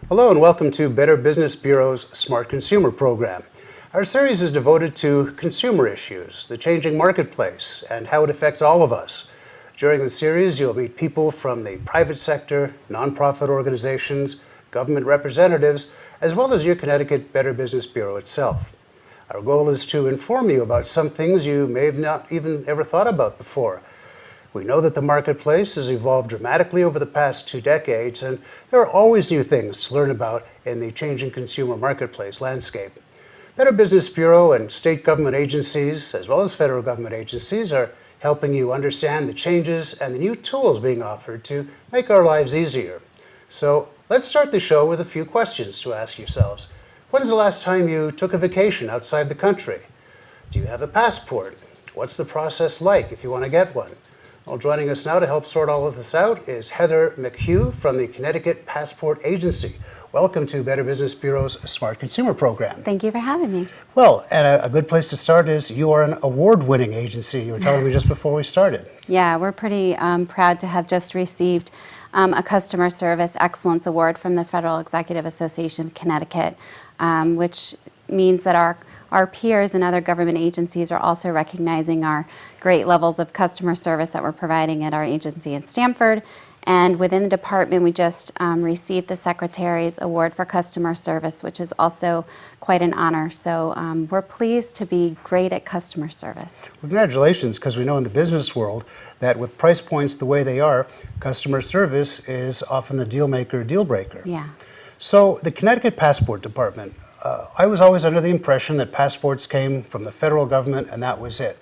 Hello and welcome to Better Business Bureau's Smart Consumer Program. Our series is devoted to consumer issues, the changing marketplace, and how it affects all of us. During the series, you'll meet people from the private sector, nonprofit organizations, government representatives, as well as your Connecticut Better Business Bureau itself. Our goal is to inform you about some things you may have not even ever thought about before. We know that the marketplace has evolved dramatically over the past 2 decades, and there are always new things to learn about in the changing consumer marketplace landscape. Better Business Bureau and state government agencies, as well as federal government agencies, are helping you understand the changes and the new tools being offered to make our lives easier. So let's start the show with a few questions to ask yourselves. When's the last time you took a vacation outside the country? Do you have a passport? What's the process like if you want to get one? Well, joining us now to help sort all of this out is Heather McHugh from the Connecticut Passport Agency. Welcome to Better Business Bureau's Smart Consumer Program. Thank you for having me. Well, and a good place to start is you are an award-winning agency. You were telling me just before we started. Yeah, we're pretty proud to have just received a Customer Service Excellence Award from the Federal Executive Association of Connecticut, which means that our peers and other government agencies are also recognizing our great levels of customer service that we're providing at our agency in Stamford. And within the department, we just received the Secretary's Award for Customer Service, which is also quite an honor. So we're pleased to be great at customer service. Well, congratulations, because we know in the business world that with price points the way they are, customer service is often the deal maker, deal breaker. Yeah. So the Connecticut Passport Department, I was always under the impression that passports came from the federal government and that was it.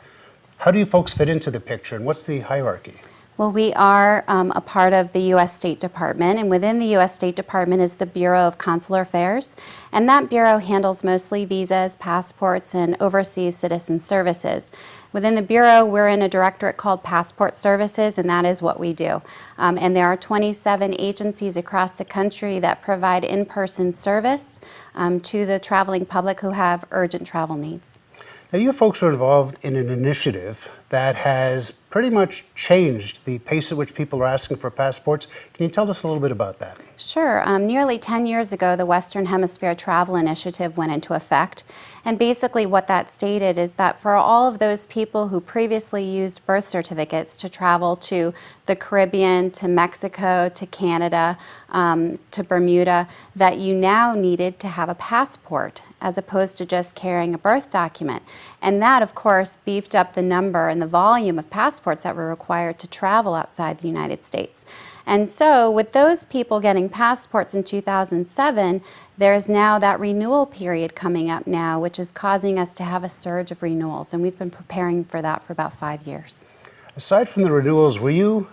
How do you folks fit into the picture, and what's the hierarchy? Well, we are a part of the U.S. State Department, and within the U.S. State Department is the Bureau of Consular Affairs, and that bureau handles mostly visas, passports, and overseas citizen services. Within the Bureau, we're in a directorate called Passport Services, and that is what we do. And there are 27 agencies across the country that provide in-person service to the traveling public who have urgent travel needs. Now, you folks are involved in an initiative that has pretty much changed the pace at which people are asking for passports. Can you tell us a little bit about that? Sure. Nearly 10 years ago, the Western Hemisphere Travel Initiative went into effect. And basically what that stated is that for all of those people who previously used birth certificates to travel to the Caribbean, to Mexico, to Canada, to Bermuda, that you now needed to have a passport as opposed to just carrying a birth document. And that, of course, beefed up the number and the volume of passports that were required to travel outside the United States. And so with those people getting passports in 2007, there's now that renewal period coming up now, which is causing us to have a surge of renewals. And we've been preparing for that for about 5 years. Aside from the renewals, were you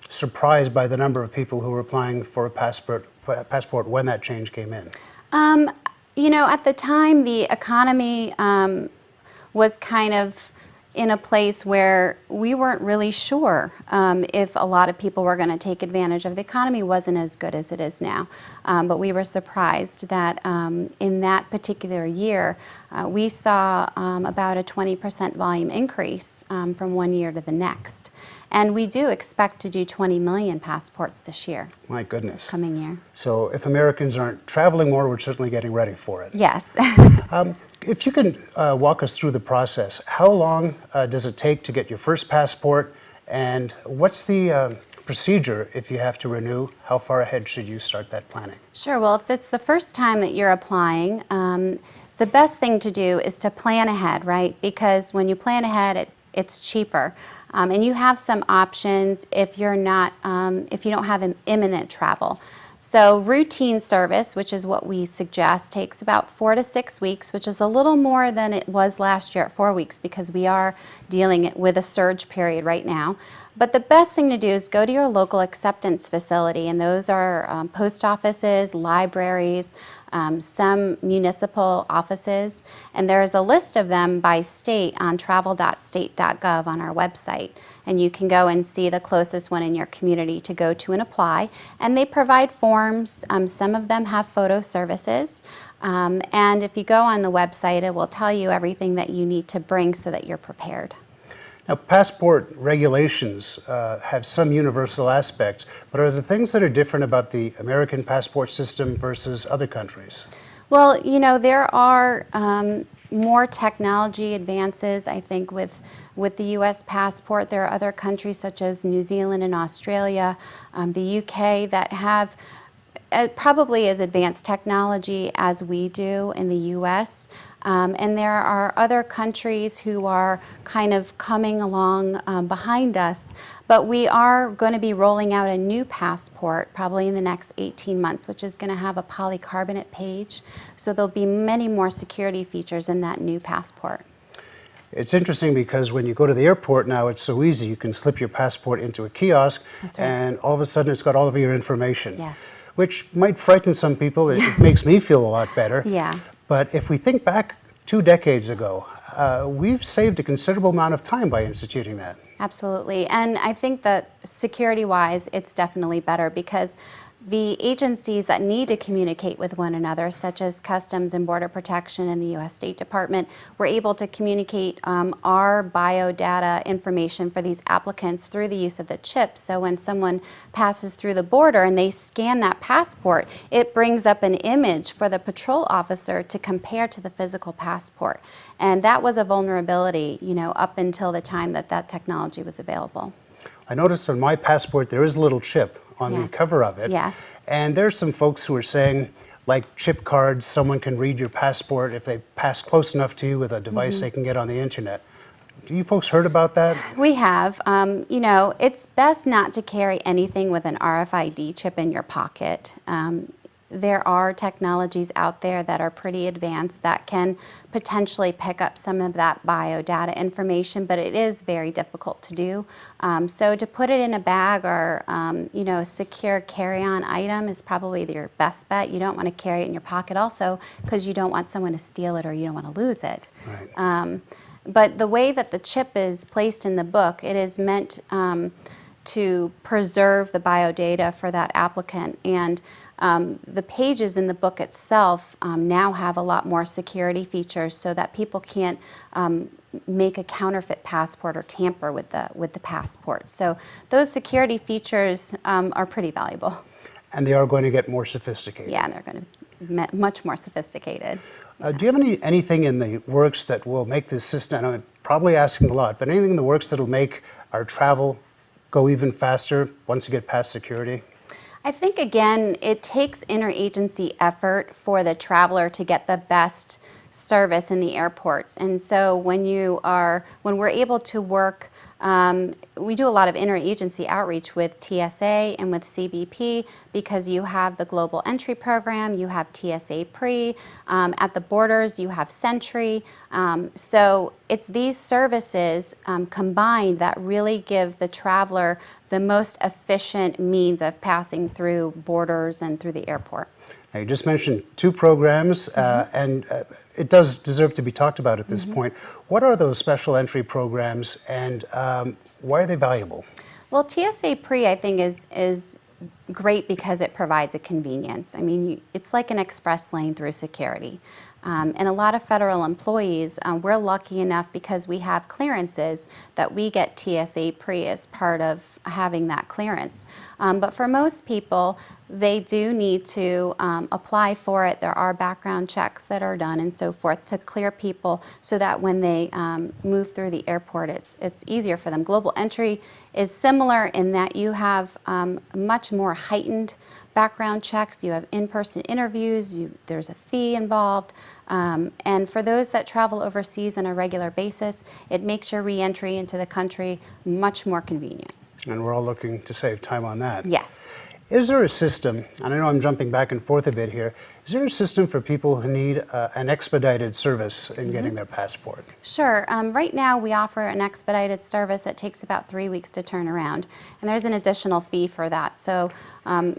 surprised by the number of people who were applying for a passport when that change came in? You know, at the time, the economy was kind of in a place where we weren't really sure if a lot of people were going to take advantage of. The economy wasn't as good as it is now, but we were surprised that in that particular year, we saw about a 20% volume increase from one year to the next. And we do expect to do 20 million passports this year. My goodness. This coming year. So if Americans aren't traveling more, we're certainly getting ready for it. Yes. If you can walk us through the process, how long does it take to get your first passport, and what's the procedure if you have to renew? How far ahead should you start that planning? Sure. Well, if it's the first time that you're applying, the best thing to do is to plan ahead, right? Because when you plan ahead, it's cheaper. And you have some options if you're not, if you don't have imminent travel. So routine service, which is what we suggest, takes about 4 to 6 weeks, which is a little more than it was last year at 4 weeks because we are dealing with a surge period right now. But the best thing to do is go to your local acceptance facility, and those are post offices, libraries, some municipal offices, and there is a list of them by state on travel.state.gov on our website. And you can go and see the closest one in your community to go to and apply. And they provide forms. Some of them have photo services. And if you go on the website, it will tell you everything that you need to bring so that you're prepared. Now, passport regulations have some universal aspects, but are there things that are different about the American passport system versus other countries? Well, you know, there are more technology advances, I think, with the U.S. passport. There are other countries such as New Zealand and Australia, the U.K. that have probably as advanced technology as we do in the U.S. And there are other countries who are kind of coming along behind us. But we are going to be rolling out a new passport probably in the next 18 months, which is going to have a polycarbonate page. So there'll be many more security features in that new passport. It's interesting because when you go to the airport now, it's so easy. You can slip your passport into a kiosk, That's right. and all of a sudden it's got all of your information. Yes. Which might frighten some people. It makes me feel a lot better. Yeah. But if we think back 2 decades ago, we've saved a considerable amount of time by instituting that. Absolutely. And I think that security-wise, it's definitely better because the agencies that need to communicate with one another, such as Customs and Border Protection and the U.S. State Department, were able to communicate our biodata information for these applicants through the use of the chip. So when someone passes through the border and they scan that passport, it brings up an image for the patrol officer to compare to the physical passport. And that was a vulnerability, you know, up until the time that that technology was available. I noticed on my passport there is a little chip on Yes. the cover of it. Yes. And there's some folks who are saying, like chip cards, someone can read your passport if they pass close enough to you with a device they can get on the internet. Do you folks heard about that? We have. You know, it's best not to carry anything with an RFID chip in your pocket. There are technologies out there that are pretty advanced that can potentially pick up some of that biodata information, but it is very difficult to do. So to put it in a bag or, you know, a secure carry-on item is probably your best bet. You don't want to carry it in your pocket also because you don't want someone to steal it or you don't want to lose it. Right. But the way that the chip is placed in the book, it is meant to preserve the biodata for that applicant. And the pages in the book itself now have a lot more security features so that people can't make a counterfeit passport or tamper with the passport. So those security features are pretty valuable. And they are going to get more sophisticated. Yeah, and they're going to be much more sophisticated. Do you have anything in the works that will make this system, and I'm probably asking a lot, but anything in the works that will make our travel go even faster once you get past security? I think, again, it takes interagency effort for the traveler to get the best service in the airports. And so when we're able to work, we do a lot of interagency outreach with TSA and with CBP because you have the Global Entry Program, you have TSA Pre, at the borders you have Sentry. So it's these services combined that really give the traveler the most efficient means of passing through borders and through the airport. Now, you just mentioned 2 programs, and it does deserve to be talked about at this point. What are those special entry programs, and why are they valuable? Well, TSA Pre, I think, is great because it provides a convenience. I mean, it's like an express lane through security. And a lot of federal employees, we're lucky enough because we have clearances that we get TSA Pre as part of having that clearance. But for most people, they do need to apply for it. There are background checks that are done and so forth to clear people so that when they move through the airport, it's easier for them. Global Entry is similar in that you have much more heightened background checks, you have in-person interviews, there's a fee involved, and for those that travel overseas on a regular basis, it makes your re-entry into the country much more convenient. And we're all looking to save time on that. Yes. Is there a system, and I know I'm jumping back and forth a bit here, is there a system for people who need an expedited service in getting their passport? Sure. Right now we offer an expedited service that takes about 3 weeks to turn around, and there's an additional fee for that. So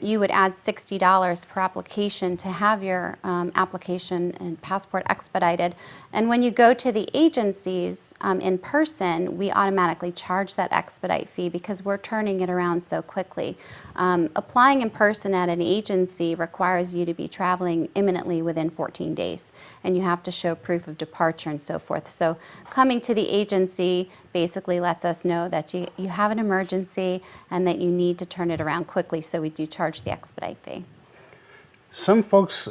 you would add $60 per application to have your application and passport expedited. And when you go to the agencies in person, we automatically charge that expedite fee because we're turning it around so quickly. Applying in person at an agency requires you to be traveling traveling imminently within 14 days. And you have to show proof of departure and so forth. So coming to the agency basically lets us know that you have an emergency and that you need to turn it around quickly, so we do charge the expedite fee. Some folks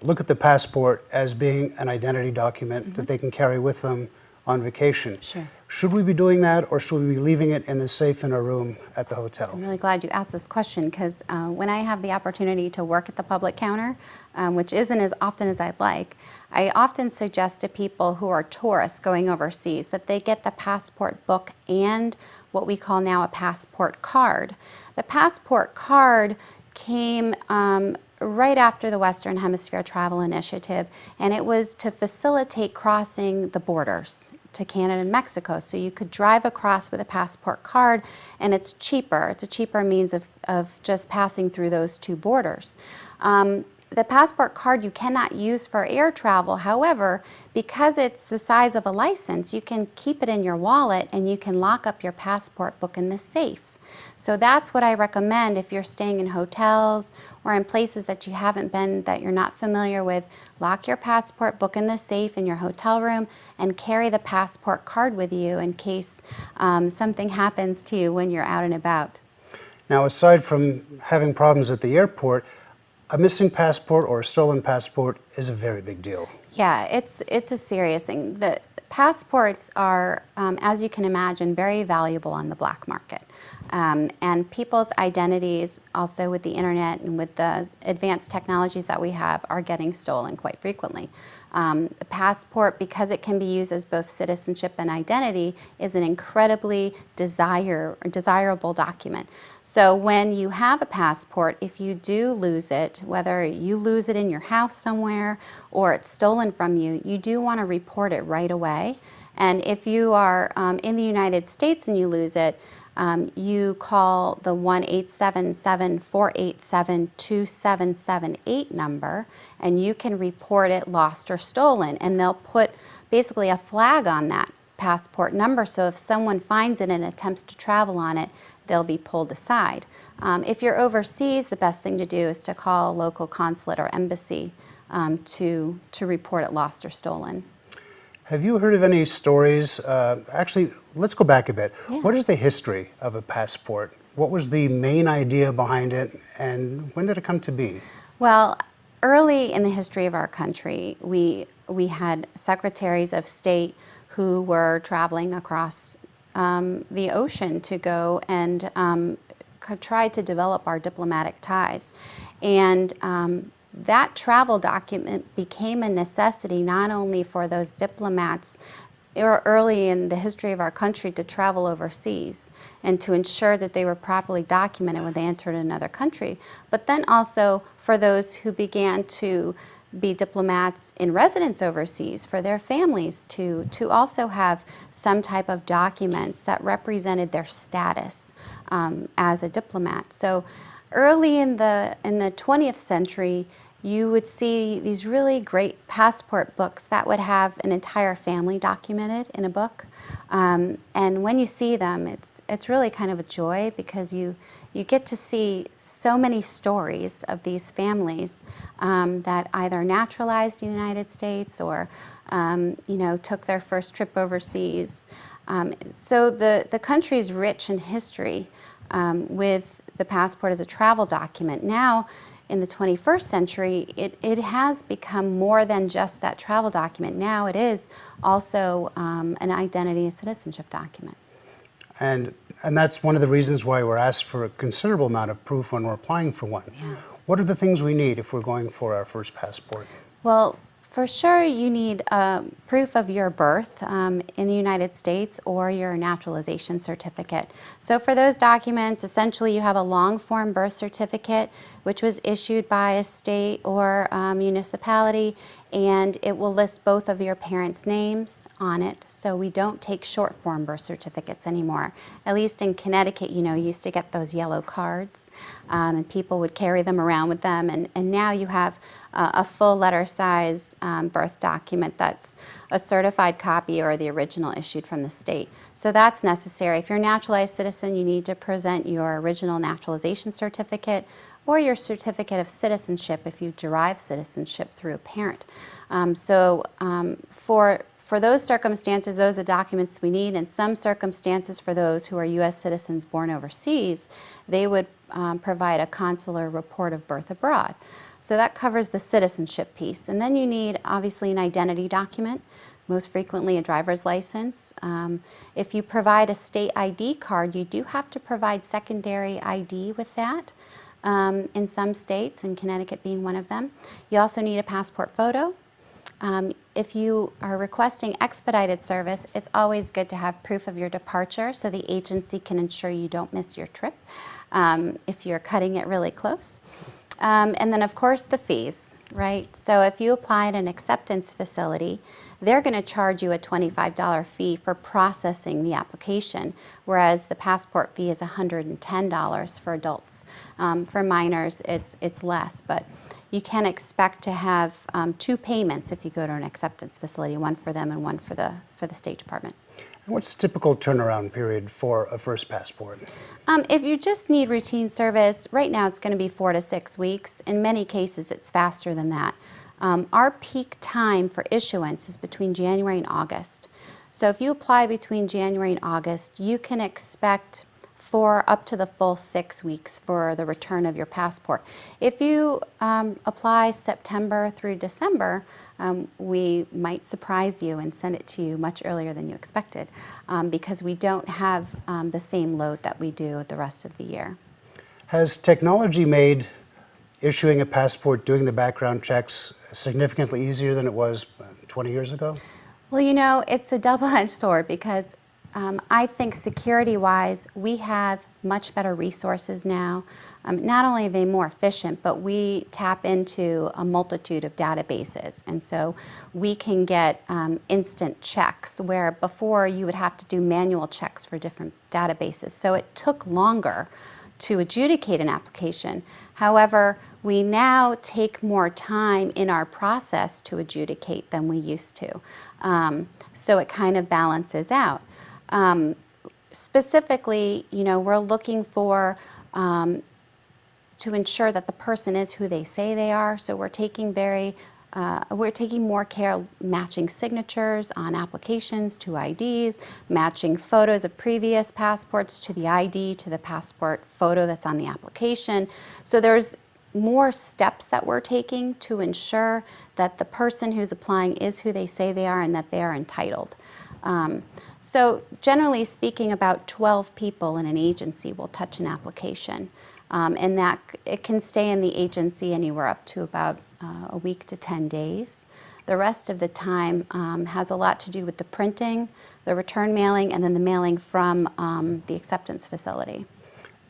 look at the passport as being an identity document that they can carry with them on vacation. Sure. Should we be doing that, or should we be leaving it in the safe in our room at the hotel? I'm really glad you asked this question, because when I have the opportunity to work at the public counter, which isn't as often as I'd like, I often suggest to people who are tourists going overseas that they get the passport book and what we call now a passport card. The passport card came right after the Western Hemisphere Travel Initiative, and it was to facilitate crossing the borders to Canada and Mexico. So you could drive across with a passport card, and it's cheaper. It's a cheaper means of just passing through those two borders. The passport card you cannot use for air travel. However, because it's the size of a license, you can keep it in your wallet and you can lock up your passport book in the safe. So that's what I recommend if you're staying in hotels or in places that you haven't been, that you're not familiar with. Lock your passport book in the safe in your hotel room and carry the passport card with you in case something happens to you when you're out and about. Now, aside from having problems at the airport, a missing passport or a stolen passport is a very big deal. Yeah, it's a serious thing. The passports are, as you can imagine, very valuable on the black market. And people's identities, also with the internet and with the advanced technologies that we have, are getting stolen quite frequently. A passport, because it can be used as both citizenship and identity, is an incredibly desirable document. So when you have a passport, if you do lose it, whether you lose it in your house somewhere or it's stolen from you, you do want to report it right away. And if you are in the United States and you lose it, you call the 1-877-487-2778 number, and you can report it lost or stolen, and they'll put basically a flag on that passport number, so if someone finds it and attempts to travel on it, they'll be pulled aside. If you're overseas, the best thing to do is to call a local consulate or embassy to report it lost or stolen. Have you heard of any stories? Actually, let's go back a bit. Yeah. What is the history of a passport? What was the main idea behind it, and when did it come to be? Well, early in the history of our country, we had secretaries of state who were traveling across the ocean to go and try to develop our diplomatic ties. And that travel document became a necessity not only for those diplomats early in the history of our country to travel overseas and to ensure that they were properly documented when they entered another country, but then also for those who began to be diplomats in residence overseas, for their families to also have some type of documents that represented their status as a diplomat. So early in the 20th century, you would see these really great passport books that would have an entire family documented in a book. And when you see them, it's really kind of a joy, because you get to see so many stories of these families that either naturalized in the United States or took their first trip overseas. So the country is rich in history with the passport as a travel document. Now, in the 21st century, it has become more than just that travel document. Now it is also an identity and citizenship document. And that's one of the reasons why we're asked for a considerable amount of proof when we're applying for one. Yeah. What are the things we need if we're going for our first passport? Well, for sure you need proof of your birth in the United States or your naturalization certificate. So for those documents, essentially you have a long form birth certificate which was issued by a state or municipality, and it will list both of your parents' names on it. So we don't take short form birth certificates anymore. At least in Connecticut, you used to get those yellow cards, and people would carry them around with them, and now you have a full letter size birth document that's a certified copy or the original issued from the state. So that's necessary. If you're a naturalized citizen, you need to present your original naturalization certificate, or your certificate of citizenship if you derive citizenship through a parent. For those circumstances, those are documents we need. In some circumstances, for those who are U.S. citizens born overseas, they would provide a consular report of birth abroad. So that covers the citizenship piece. And then you need, obviously, an identity document, most frequently a driver's license. If you provide a state ID card, you do have to provide secondary ID with that in some states, and Connecticut being one of them. You also need a passport photo. If you are requesting expedited service, it's always good to have proof of your departure so the agency can ensure you don't miss your trip if you're cutting it really close. And then, of course, the fees, right? So if you apply at an acceptance facility, they're going to charge you a $25 fee for processing the application, whereas the passport fee is $110 for adults. For minors, it's less, but you can expect to have 2 payments if you go to an acceptance facility, one for them and one for the State Department. And what's the typical turnaround period for a first passport? If you just need routine service, right now it's going to be 4 to 6 weeks. In many cases, it's faster than that. Our peak time for issuance is between January and August. So if you apply between January and August, you can expect for up to the full 6 weeks for the return of your passport. If you apply September through December, we might surprise you and send it to you much earlier than you expected because we don't have the same load that we do the rest of the year. Has technology made issuing a passport, doing the background checks, significantly easier than it was 20 years ago? Well, you know, it's a double-edged sword because I think security-wise, we have much better resources now. Not only are they more efficient, but we tap into a multitude of databases. And so we can get instant checks where before you would have to do manual checks for different databases. So it took longer to adjudicate an application. However, we now take more time in our process to adjudicate than we used to. So it kind of balances out. Specifically, you know, we're looking for to ensure that the person is who they say they are. So we're taking more care matching signatures on applications to IDs, matching photos of previous passports to the ID to the passport photo that's on the application. So there's more steps that we're taking to ensure that the person who's applying is who they say they are and that they are entitled. So generally speaking, about 12 people in an agency will touch an application. And that it can stay in the agency anywhere up to about a week to 10 days. The rest of the time has a lot to do with the printing, the return mailing, and then the mailing from the acceptance facility.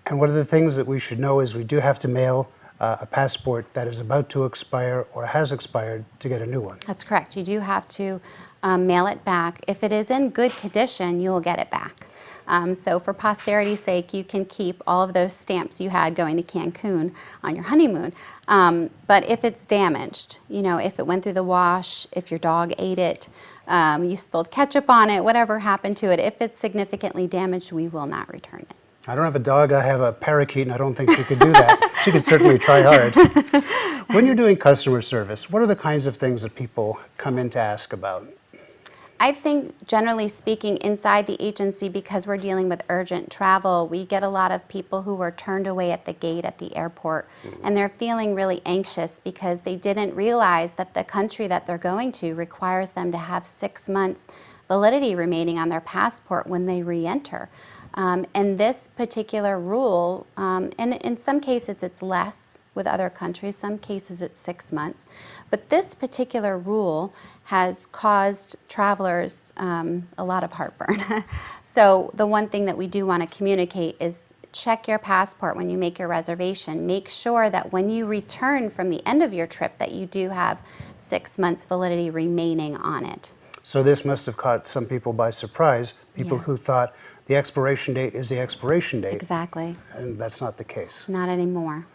And one of the things that we should know is we do have to mail a passport that is about to expire or has expired to get a new one. That's correct. You do have to mail it back. If it is in good condition, you will get it back. So for posterity's sake, you can keep all of those stamps you had going to Cancun on your honeymoon. But if it's damaged, you know, if it went through the wash, if your dog ate it, you spilled ketchup on it, whatever happened to it, if it's significantly damaged, we will not return it. I don't have a dog, I have a parakeet, and I don't think she could do that. She could certainly try hard. When you're doing customer service, what are the kinds of things that people come in to ask about? I think, generally speaking, inside the agency, because we're dealing with urgent travel, we get a lot of people who were turned away at the gate at the airport, and they're feeling really anxious because they didn't realize that the country that they're going to requires them to have 6 months validity remaining on their passport when they re-enter. And this particular rule, and in some cases it's less with other countries, some cases it's 6 months, but this particular rule has caused travelers a lot of heartburn. So the one thing that we do want to communicate is check your passport when you make your reservation. Make sure that when you return from the end of your trip that you do have 6 months validity remaining on it. So this must have caught some people by surprise, people who thought the expiration date is the expiration date. Exactly. And that's not the case. Not anymore.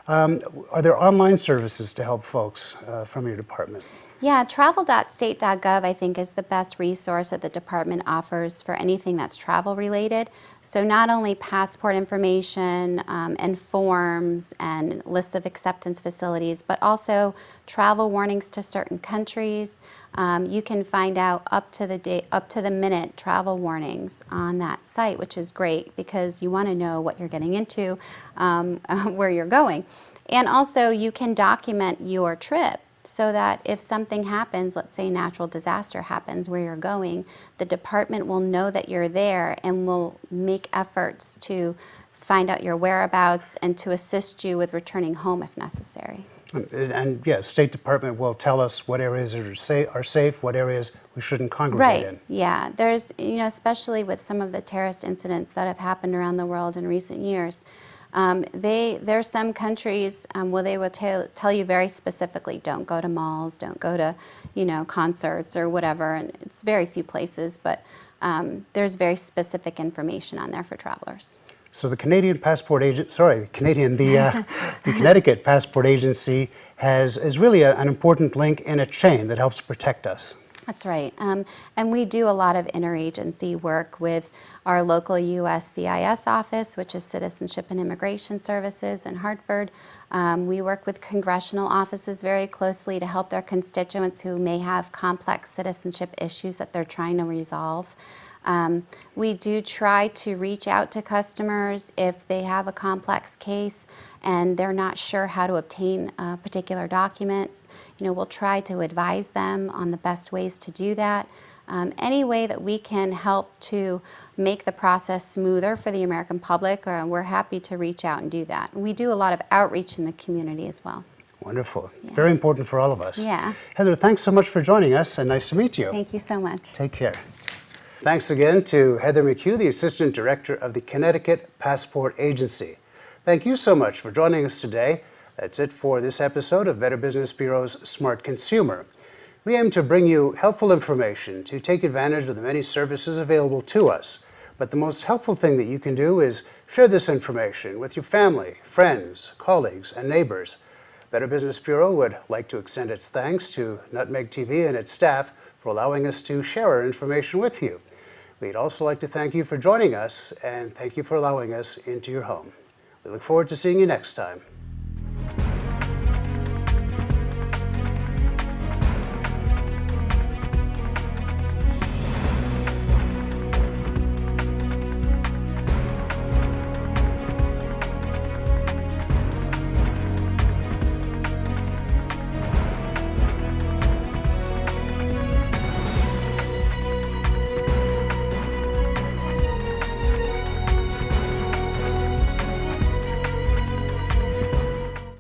Are there online services to help folks from your department? Yeah, travel.state.gov I think is the best resource that the department offers for anything that's travel related. So not only passport information and forms and lists of acceptance facilities, but also travel warnings to certain countries. You can find out up to the minute travel warnings on that site, which is great because you want to know what you're getting into, where you're going. And also you can document your trip, so that if something happens, let's say natural disaster happens where you're going, the department will know that you're there and will make efforts to find out your whereabouts and to assist you with returning home if necessary. And yes, State Department will tell us what areas are safe, what areas we shouldn't congregate in. Right, yeah. There's, especially with some of the terrorist incidents that have happened around the world in recent years, there's some countries where they will tell you very specifically, don't go to malls, don't go to, concerts or whatever. And it's very few places, but there's very specific information on there for travelers. So the Connecticut Passport Agency is really an important link in a chain that helps protect us. That's right. And we do a lot of interagency work with our local USCIS office, which is Citizenship and Immigration Services in Hartford. We work with congressional offices very closely to help their constituents who may have complex citizenship issues that they're trying to resolve. We do try to reach out to customers if they have a complex case and they're not sure how to obtain particular documents. We'll try to advise them on the best ways to do that. Any way that we can help to make the process smoother for the American public, we're happy to reach out and do that. We do a lot of outreach in the community as well. Wonderful. Yeah. Very important for all of us. Yeah. Heather, thanks so much for joining us and nice to meet you. Thank you so much. Take care. Thanks again to Heather McHugh, the Assistant Director of the Connecticut Passport Agency. Thank you so much for joining us today. That's it for this episode of Better Business Bureau's Smart Consumer. We aim to bring you helpful information to take advantage of the many services available to us. But the most helpful thing that you can do is share this information with your family, friends, colleagues, and neighbors. Better Business Bureau would like to extend its thanks to Nutmeg TV and its staff for allowing us to share our information with you. We'd also like to thank you for joining us and thank you for allowing us into your home. We look forward to seeing you next time.